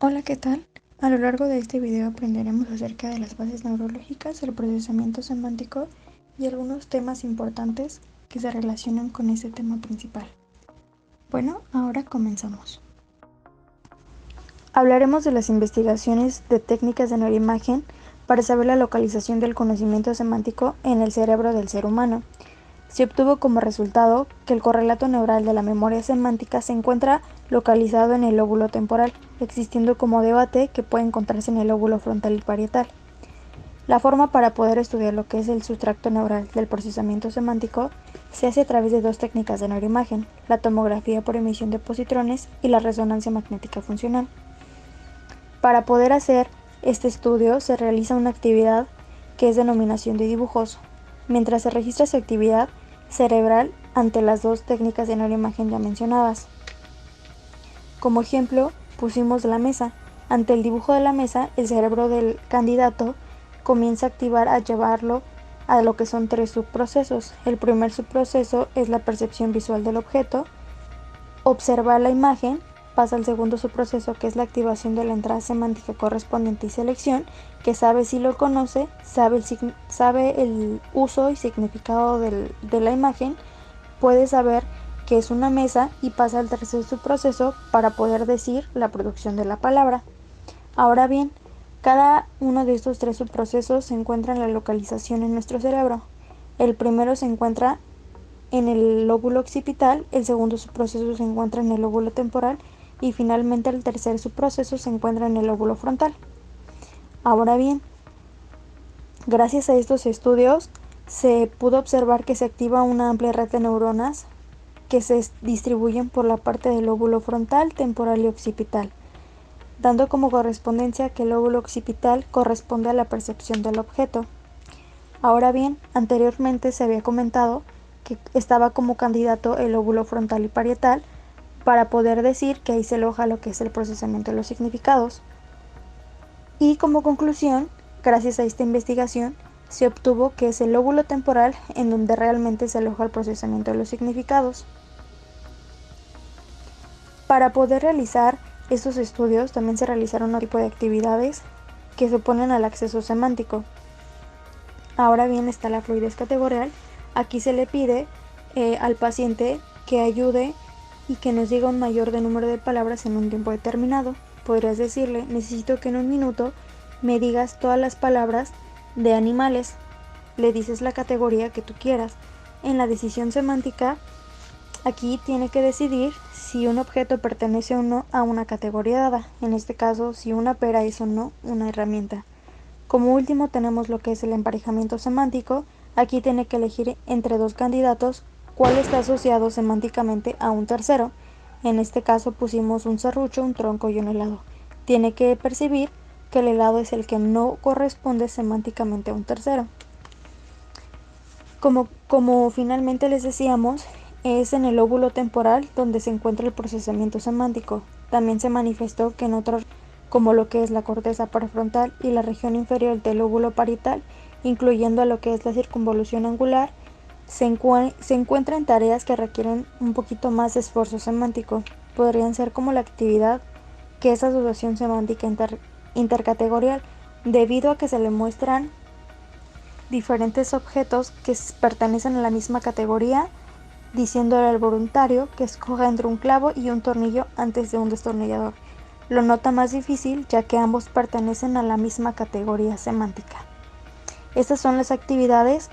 Hola, ¿qué tal? A lo largo de este video aprenderemos acerca de las bases neurológicas, el procesamiento semántico y algunos temas importantes que se relacionan con este tema principal. Bueno, ahora comenzamos. Hablaremos de las investigaciones de técnicas de neuroimagen para saber la localización del conocimiento semántico en el cerebro del ser humano. Se obtuvo como resultado que el correlato neural de la memoria semántica se encuentra localizado en el lóbulo temporal, existiendo como debate que puede encontrarse en el lóbulo frontal y parietal. La forma para poder estudiar lo que es el sustrato neural del procesamiento semántico se hace a través de dos técnicas de neuroimagen, la tomografía por emisión de positrones y la resonancia magnética funcional. Para poder hacer este estudio se realiza una actividad que es denominación de dibujos. Mientras se registra esa actividad cerebral ante las dos técnicas de neuroimagen ya mencionadas. Como ejemplo, pusimos la mesa. Ante el dibujo de la mesa, el cerebro del candidato comienza a activar a llevarlo a lo que son tres subprocesos. El primer subproceso es la percepción visual del objeto, observar la imagen, pasa al segundo subproceso, que es la activación de la entrada semántica correspondiente y selección, que sabe si lo conoce, sabe el uso y significado de la imagen, puede saber que es una mesa y pasa al tercer subproceso para poder decir la producción de la palabra. Ahora bien, cada uno de estos tres subprocesos se encuentra en la localización en nuestro cerebro. El primero se encuentra en el lóbulo occipital, el segundo subproceso se encuentra en el lóbulo temporal y finalmente el tercer subproceso se encuentra en el lóbulo frontal. Ahora bien, gracias a estos estudios se pudo observar que se activa una amplia red de neuronas que se distribuyen por la parte del lóbulo frontal, temporal y occipital, dando como correspondencia que el lóbulo occipital corresponde a la percepción del objeto. Ahora bien, anteriormente se había comentado que estaba como candidato el lóbulo frontal y parietal para poder decir que ahí se aloja lo que es el procesamiento de los significados. Y como conclusión, gracias a esta investigación, se obtuvo que es el lóbulo temporal en donde realmente se aloja el procesamiento de los significados. Para poder realizar estos estudios también se realizaron otro tipo de actividades que se oponen al acceso semántico. Ahora bien está la fluidez categorial. Aquí se le pide al paciente que ayude y que nos diga un mayor número de palabras en un tiempo determinado. Podrías decirle, necesito que en un minuto me digas todas las palabras de animales. Le dices la categoría que tú quieras. En la decisión semántica, aquí tiene que decidir si un objeto pertenece o no a una categoría dada. En este caso, si una pera es o no una herramienta. Como último tenemos lo que es el emparejamiento semántico. Aquí tiene que elegir entre dos candidatos cuál está asociado semánticamente a un tercero. En este caso pusimos un serrucho, un tronco y un helado. Tiene que percibir que el helado es el que no corresponde semánticamente a un tercero. Como finalmente les decíamos, es en el lóbulo temporal donde se encuentra el procesamiento semántico. También se manifestó que en otros, como lo que es la corteza prefrontal y la región inferior del lóbulo parietal, incluyendo a lo que es la circunvolución angular, se encuentran tareas que requieren un poquito más de esfuerzo semántico. Podrían ser como la actividad que es asociación semántica intercategorial, debido a que se le muestran diferentes objetos que pertenecen a la misma categoría, diciéndole al voluntario que escoja entre un clavo y un tornillo antes de un destornillador. Lo nota más difícil ya que ambos pertenecen a la misma categoría semántica. Estas son las actividades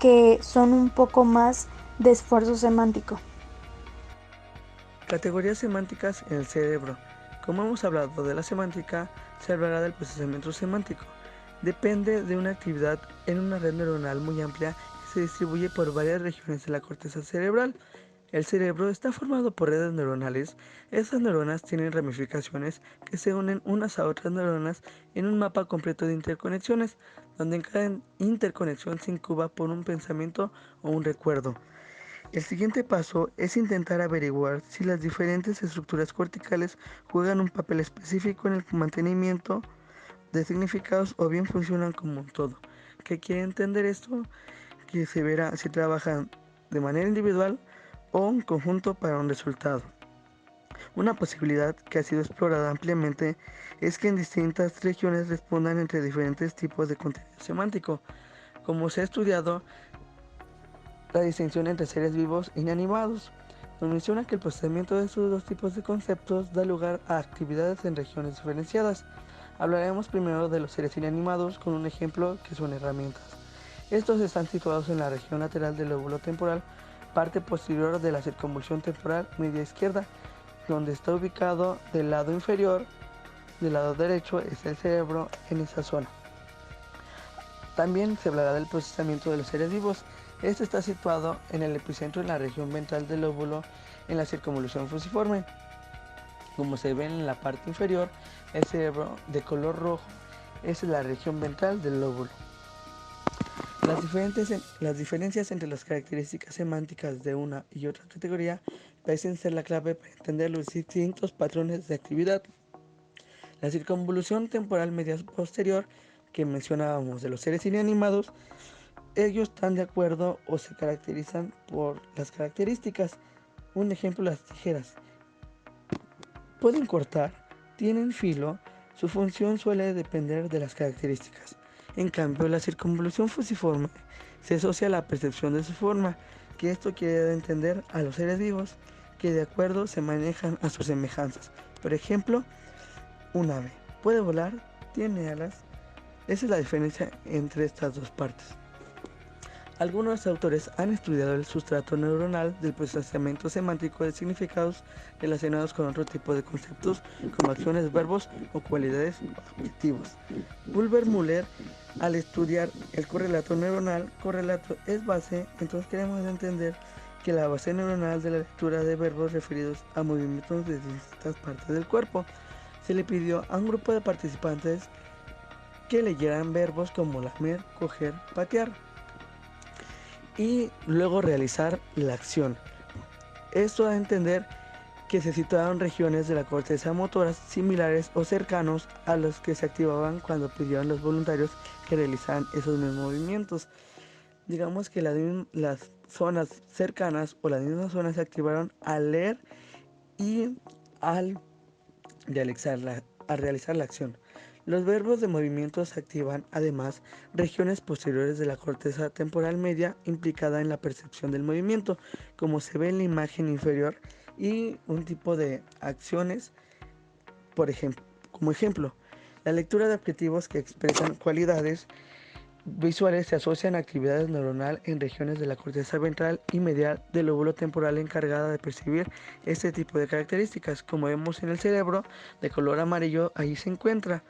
que son un poco más de esfuerzo semántico. Categorías semánticas en el cerebro. Como hemos hablado de la semántica, se hablará del procesamiento semántico. Depende de una actividad en una red neuronal muy amplia que se distribuye por varias regiones de la corteza cerebral. El cerebro está formado por redes neuronales. Estas neuronas tienen ramificaciones que se unen unas a otras neuronas en un mapa completo de interconexiones, donde en cada interconexión se incuba por un pensamiento o un recuerdo. El siguiente paso es intentar averiguar si las diferentes estructuras corticales juegan un papel específico en el mantenimiento de significados o bien funcionan como un todo. ¿Qué quiere entender esto? Que se verá si trabajan de manera individual o en conjunto para un resultado. Una posibilidad que ha sido explorada ampliamente es que en distintas regiones respondan entre diferentes tipos de contenido semántico, como se ha estudiado la distinción entre seres vivos e inanimados. Nos menciona que el procesamiento de estos dos tipos de conceptos da lugar a actividades en regiones diferenciadas. Hablaremos primero de los seres inanimados con un ejemplo que son herramientas. Estos están situados en la región lateral del lóbulo temporal, parte posterior de la circunvolución temporal media izquierda, donde está ubicado del lado inferior. Del lado derecho es el cerebro en esa zona. También se hablará del procesamiento de los seres vivos. Este está situado en el epicentro en la región ventral del lóbulo en la circunvolución fusiforme. Como se ve en la parte inferior, el cerebro de color rojo es la región ventral del lóbulo. Las diferencias entre las características semánticas de una y otra categoría parecen ser la clave para entender los distintos patrones de actividad. La circunvolución temporal media posterior que mencionábamos de los seres inanimados, ellos están de acuerdo o se caracterizan por las características. Un ejemplo, las tijeras. Pueden cortar, tienen filo, su función suele depender de las características. En cambio, la circunvolución fusiforme se asocia a la percepción de su forma, que esto quiere entender a los seres vivos que de acuerdo se manejan a sus semejanzas. Por ejemplo, un ave puede volar, tiene alas. Esa es la diferencia entre estas dos partes. Algunos autores han estudiado el sustrato neuronal del procesamiento semántico de significados relacionados con otro tipo de conceptos como acciones, verbos o cualidades o adjetivos. Bulwer-Müller, al estudiar el correlato neuronal, correlato es base, entonces queremos entender que la base neuronal de la lectura de verbos referidos a movimientos de distintas partes del cuerpo. Se le pidió a un grupo de participantes que leyeran verbos como lamer, coger, patear y luego realizar la acción. Esto da a entender que se situaron regiones de la corteza motoras similares o cercanos a los que se activaban cuando pidieron los voluntarios que realizaran esos mismos movimientos. Digamos que las zonas cercanas o las mismas zonas se activaron al leer y al realizar la acción. Los verbos de movimiento se activan además regiones posteriores de la corteza temporal media implicada en la percepción del movimiento, como se ve en la imagen inferior, y un tipo de acciones, como ejemplo, la lectura de objetivos que expresan cualidades visuales se asocian a actividades neuronal en regiones de la corteza ventral y medial del lóbulo temporal encargada de percibir este tipo de características. Como vemos en el cerebro de color amarillo, ahí se encuentra.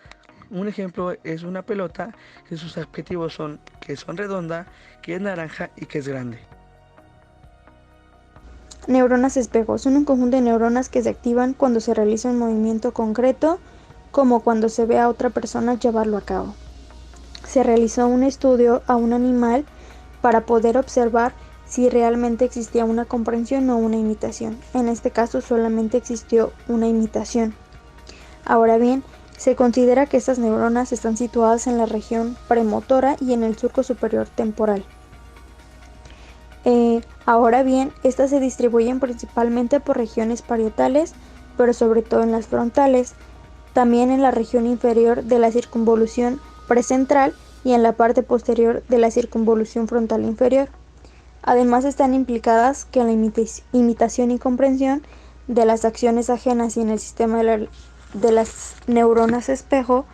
Un ejemplo es una pelota que sus objetivos son que son redonda, que es naranja y que es grande. Neuronas espejo son un conjunto de neuronas que se activan cuando se realiza un movimiento concreto, como cuando se ve a otra persona llevarlo a cabo. Se realizó un estudio a un animal para poder observar si realmente existía una comprensión o una imitación. En este caso solamente existió una imitación. Ahora bien, se considera que estas neuronas están situadas en la región premotora y en el surco superior temporal. Ahora bien, estas se distribuyen principalmente por regiones parietales, pero sobre todo en las frontales, también en la región inferior de la circunvolución precentral y en la parte posterior de la circunvolución frontal inferior. Además están implicadas que en la imitación y comprensión de las acciones ajenas y en el sistema de las neuronas espejo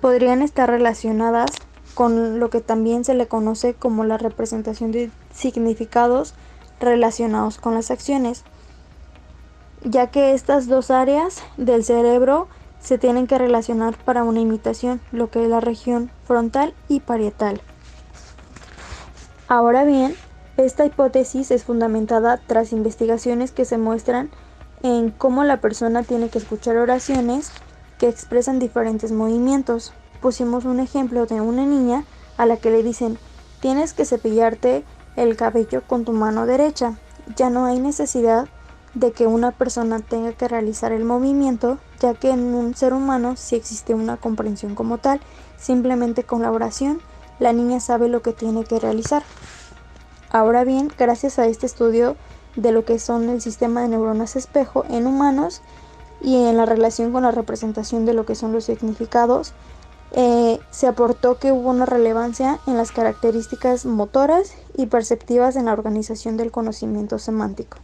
podrían estar relacionadas con lo que también se le conoce como la representación de significados relacionados con las acciones, ya que estas dos áreas del cerebro se tienen que relacionar para una imitación, lo que es la región frontal y parietal. Ahora bien, esta hipótesis es fundamentada tras investigaciones que se muestran en cómo la persona tiene que escuchar oraciones que expresan diferentes movimientos. Pusimos un ejemplo de una niña a la que le dicen: tienes que cepillarte el cabello con tu mano derecha. Ya no hay necesidad de que una persona tenga que realizar el movimiento, ya que en un ser humano sí existe una comprensión como tal. Simplemente con la oración la niña sabe lo que tiene que realizar. Ahora bien, gracias a este estudio de lo que son el sistema de neuronas espejo en humanos y en la relación con la representación de lo que son los significados, se aportó que hubo una relevancia en las características motoras y perceptivas en la organización del conocimiento semántico.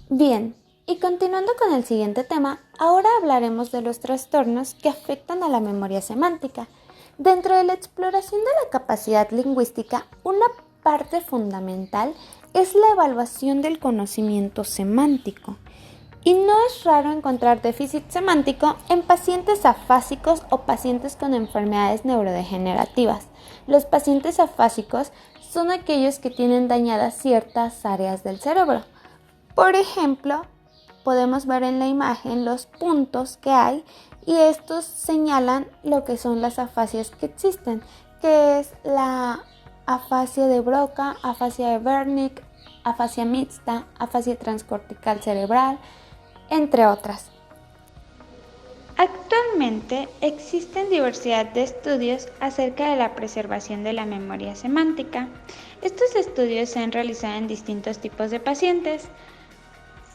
Bien, y continuando con el siguiente tema, ahora hablaremos de los trastornos que afectan a la memoria semántica. Dentro de la exploración de la capacidad lingüística, una parte fundamental es la evaluación del conocimiento semántico. Y no es raro encontrar déficit semántico en pacientes afásicos o pacientes con enfermedades neurodegenerativas. Los pacientes afásicos son aquellos que tienen dañadas ciertas áreas del cerebro. Por ejemplo, podemos ver en la imagen los puntos que hay y estos señalan lo que son las afasias que existen, que es la afasia de Broca, afasia de Wernicke, afasia mixta, afasia transcortical cerebral, entre otras. Actualmente existen diversidad de estudios acerca de la preservación de la memoria semántica. Estos estudios se han realizado en distintos tipos de pacientes,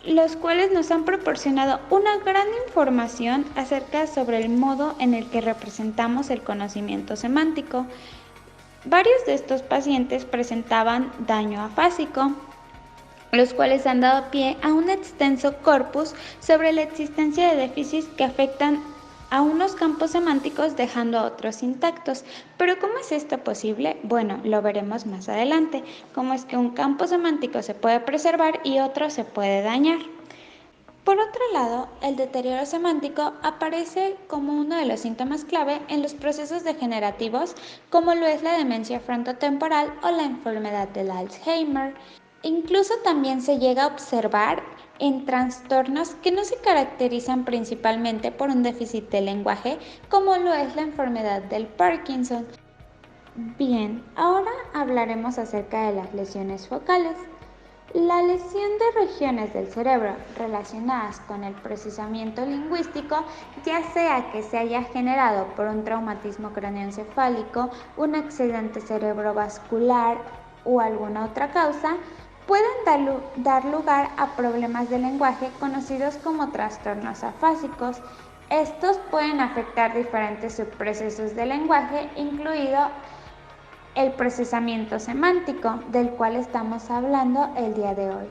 los cuales nos han proporcionado una gran información acerca sobre el modo en el que representamos el conocimiento semántico. Varios de estos pacientes presentaban daño afásico, los cuales han dado pie a un extenso corpus sobre la existencia de déficits que afectan a unos campos semánticos dejando a otros intactos. Pero ¿cómo es esto posible? Bueno, lo veremos más adelante, cómo es que un campo semántico se puede preservar y otro se puede dañar. Por otro lado, el deterioro semántico aparece como uno de los síntomas clave en los procesos degenerativos, como lo es la demencia frontotemporal o la enfermedad del Alzheimer. Incluso también se llega a observar en trastornos que no se caracterizan principalmente por un déficit de lenguaje, como lo es la enfermedad del Parkinson. Bien, ahora hablaremos acerca de las lesiones focales. La lesión de regiones del cerebro relacionadas con el procesamiento lingüístico, ya sea que se haya generado por un traumatismo craneoencefálico, un accidente cerebrovascular o alguna otra causa, pueden dar lugar a problemas de lenguaje conocidos como trastornos afásicos. Estos pueden afectar diferentes subprocesos del lenguaje, incluido el procesamiento semántico, del cual estamos hablando el día de hoy.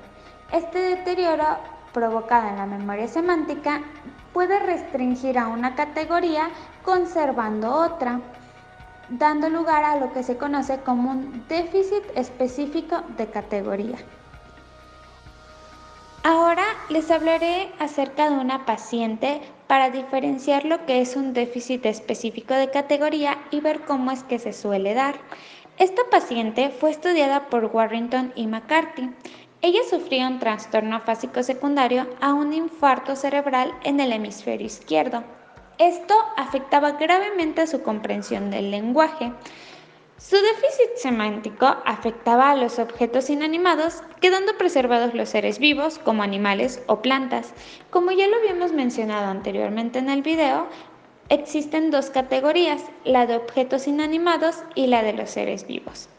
Este deterioro provocado en la memoria semántica puede restringir a una categoría conservando otra, dando lugar a lo que se conoce como un déficit específico de categoría. Ahora les hablaré acerca de una paciente para diferenciar lo que es un déficit específico de categoría y ver cómo es que se suele dar. Esta paciente fue estudiada por Warrington y McCarthy. Ella sufría un trastorno afásico secundario a un infarto cerebral en el hemisferio izquierdo. Esto afectaba gravemente a su comprensión del lenguaje. Su déficit semántico afectaba a los objetos inanimados, quedando preservados los seres vivos como animales o plantas. Como ya lo habíamos mencionado anteriormente en el video, existen dos categorías, la de objetos inanimados y la de los seres vivos.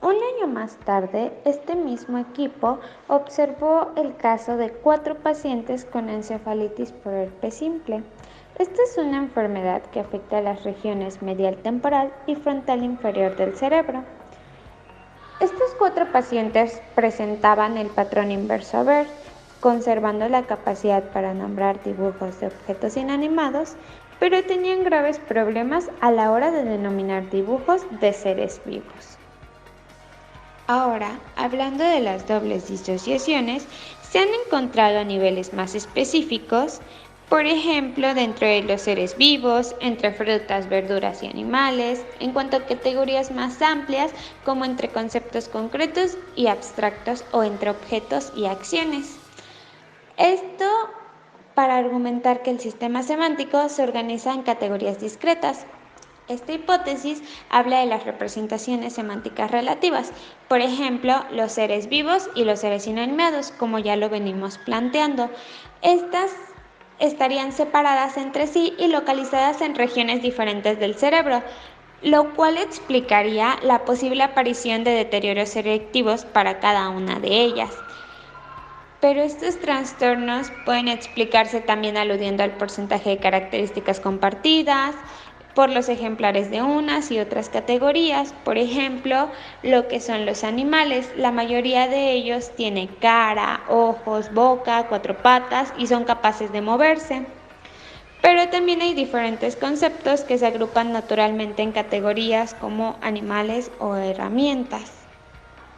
Un año más tarde, este mismo equipo observó el caso de 4 pacientes con encefalitis por herpes simple. Esta es una enfermedad que afecta a las regiones medial temporal y frontal inferior del cerebro. Estos 4 pacientes presentaban el patrón inverso ABERT, conservando la capacidad para nombrar dibujos de objetos inanimados, pero tenían graves problemas a la hora de denominar dibujos de seres vivos. Ahora, hablando de las dobles disociaciones, se han encontrado a niveles más específicos, por ejemplo, dentro de los seres vivos, entre frutas, verduras y animales, en cuanto a categorías más amplias, como entre conceptos concretos y abstractos o entre objetos y acciones. Esto para argumentar que el sistema semántico se organiza en categorías discretas. Esta hipótesis habla de las representaciones semánticas relativas, por ejemplo, los seres vivos y los seres inanimados, como ya lo venimos planteando. Estas estarían separadas entre sí y localizadas en regiones diferentes del cerebro. lo cual explicaría la posible aparición de deterioros selectivos para cada una de ellas. Pero estos trastornos pueden explicarse también aludiendo al porcentaje de características compartidas, por los ejemplares de unas y otras categorías. Por ejemplo, lo que son los animales, la mayoría de ellos tiene cara, ojos, boca, 4 patas y son capaces de moverse. Pero también hay diferentes conceptos que se agrupan naturalmente en categorías como animales o herramientas.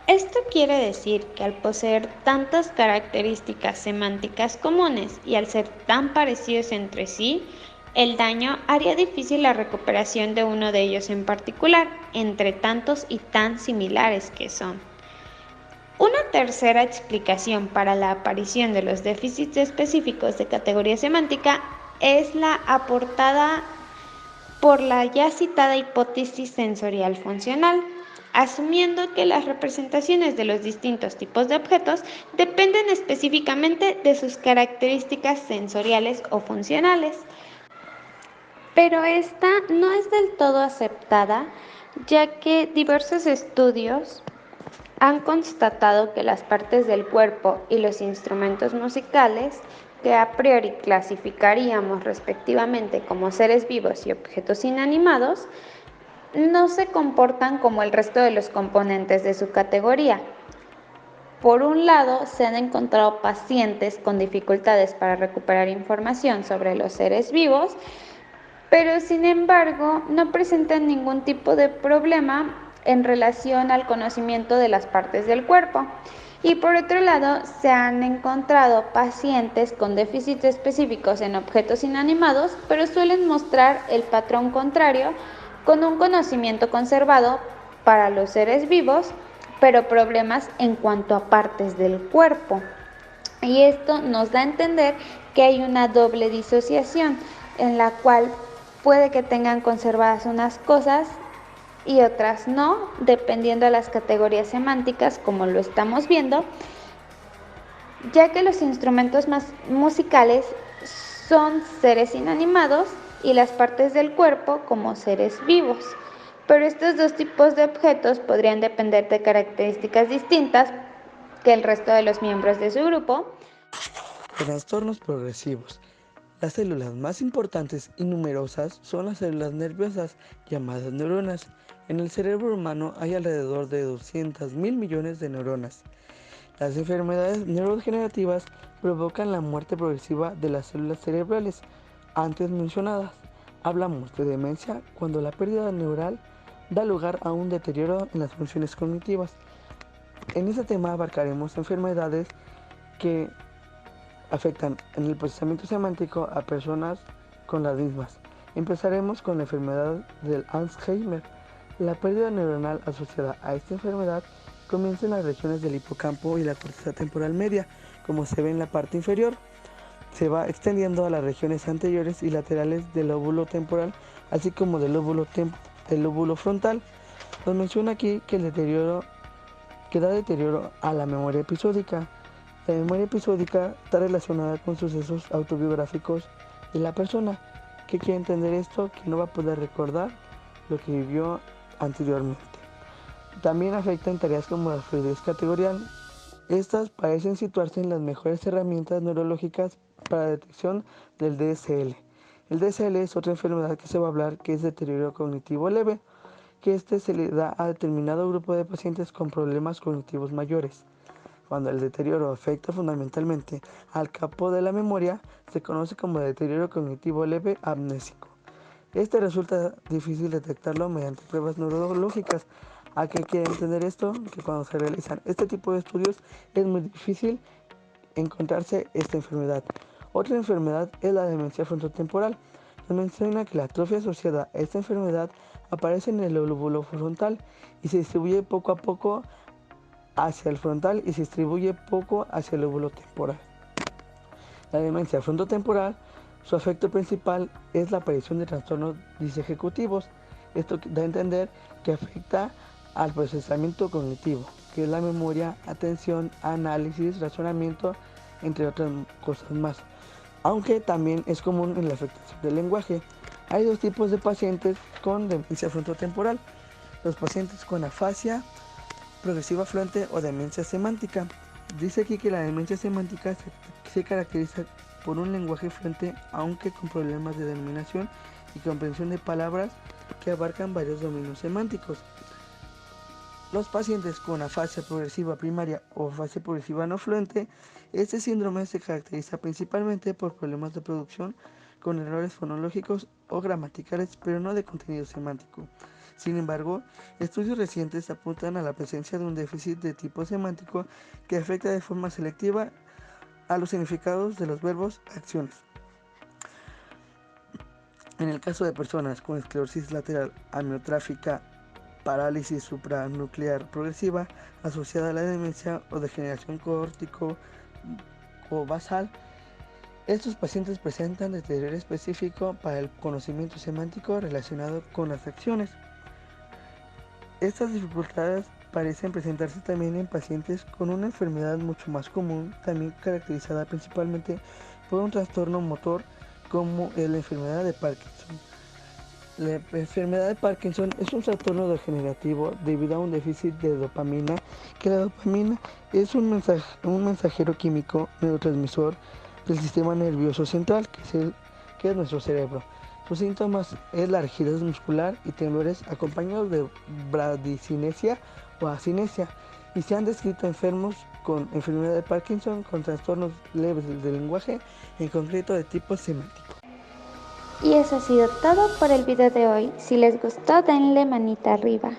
Esto quiere decir que al poseer tantas características semánticas comunes y al ser tan parecidos entre sí, el daño haría difícil la recuperación de uno de ellos en particular, entre tantos y tan similares que son. Una tercera explicación para la aparición de los déficits específicos de categoría semántica es la aportada por la ya citada hipótesis sensorial funcional, asumiendo que las representaciones de los distintos tipos de objetos dependen específicamente de sus características sensoriales o funcionales. Pero esta no es del todo aceptada, ya que diversos estudios han constatado que las partes del cuerpo y los instrumentos musicales, que a priori clasificaríamos respectivamente como seres vivos y objetos inanimados, no se comportan como el resto de los componentes de su categoría. Por un lado, se han encontrado pacientes con dificultades para recuperar información sobre los seres vivos, pero sin embargo no presentan ningún tipo de problema en relación al conocimiento de las partes del cuerpo. Y por otro lado, se han encontrado pacientes con déficits específicos en objetos inanimados, pero suelen mostrar el patrón contrario, con un conocimiento conservado para los seres vivos, pero problemas en cuanto a partes del cuerpo. Y esto nos da a entender que hay una doble disociación, en la cual puede que tengan conservadas unas cosas y otras no, dependiendo de las categorías semánticas, como lo estamos viendo, ya que los instrumentos musicales son seres inanimados y las partes del cuerpo como seres vivos. Pero estos dos tipos de objetos podrían depender de características distintas que el resto de los miembros de su grupo. Trastornos progresivos. Las células más importantes y numerosas son las células nerviosas, llamadas neuronas. En el cerebro humano hay alrededor de 200.000 millones de neuronas. Las enfermedades neurodegenerativas provocan la muerte progresiva de las células cerebrales antes mencionadas. Hablamos de demencia cuando la pérdida neural da lugar a un deterioro en las funciones cognitivas. En este tema abarcaremos enfermedades que afectan en el procesamiento semántico a personas con las mismas. Empezaremos con la enfermedad del Alzheimer. La pérdida neuronal asociada a esta enfermedad comienza en las regiones del hipocampo y la corteza temporal media, como se ve en la parte inferior. Se va extendiendo a las regiones anteriores y laterales del lóbulo temporal, así como del lóbulo frontal. Nos menciona aquí que da deterioro a la memoria episódica. La memoria episódica está relacionada con sucesos autobiográficos de la persona. ¿Qué quiere entender esto? Que no va a poder recordar lo que vivió anteriormente. También afecta en tareas como la fluidez categorial. Estas parecen situarse en las mejores herramientas neurológicas para la detección del DSL. El DSL es otra enfermedad que se va a hablar, que es deterioro cognitivo leve, que se le da a determinado grupo de pacientes con problemas cognitivos mayores. Cuando el deterioro afecta fundamentalmente al campo de la memoria, se conoce como deterioro cognitivo leve amnésico. Este resulta difícil detectarlo mediante pruebas neurológicas. ¿A qué quiere entender esto? Que cuando se realizan este tipo de estudios es muy difícil encontrarse esta enfermedad. Otra enfermedad es la demencia frontotemporal. Se menciona que la atrofia asociada a esta enfermedad aparece en el lóbulo frontal y se distribuye poco a poco hacia el frontal y se distribuye poco hacia el lóbulo temporal. La demencia frontotemporal, su efecto principal es la aparición de trastornos disejecutivos. Esto da a entender que afecta al procesamiento cognitivo, que es la memoria, atención, análisis, razonamiento, entre otras cosas más. Aunque también es común en la afectación del lenguaje. Hay dos tipos de pacientes con demencia frontotemporal: los pacientes con afasia progresiva fluente o demencia semántica. Dice aquí que la demencia semántica se caracteriza por un lenguaje fluente, aunque con problemas de denominación y comprensión de palabras que abarcan varios dominios semánticos. Los pacientes con afasia progresiva primaria o afasia progresiva no fluente, este síndrome se caracteriza principalmente por problemas de producción con errores fonológicos o gramaticales, pero no de contenido semántico. Sin embargo, estudios recientes apuntan a la presencia de un déficit de tipo semántico que afecta de forma selectiva a los significados de los verbos acciones. En el caso de personas con esclerosis lateral amiotrófica, parálisis supranuclear progresiva asociada a la demencia o degeneración córtico o basal, estos pacientes presentan deterioro específico para el conocimiento semántico relacionado con las acciones. Estas dificultades parecen presentarse también en pacientes con una enfermedad mucho más común, también caracterizada principalmente por un trastorno motor como la enfermedad de Parkinson. La enfermedad de Parkinson es un trastorno degenerativo debido a un déficit de dopamina, que la dopamina es un mensajero químico neurotransmisor del sistema nervioso central, que es nuestro cerebro. Sus síntomas es la rigidez muscular y temblores acompañados de bradicinesia o asinesia, y se han descrito enfermos con enfermedad de Parkinson con trastornos leves del lenguaje, en concreto de tipo semántico. Y eso ha sido todo por el video de hoy. Si les gustó, denle manita arriba.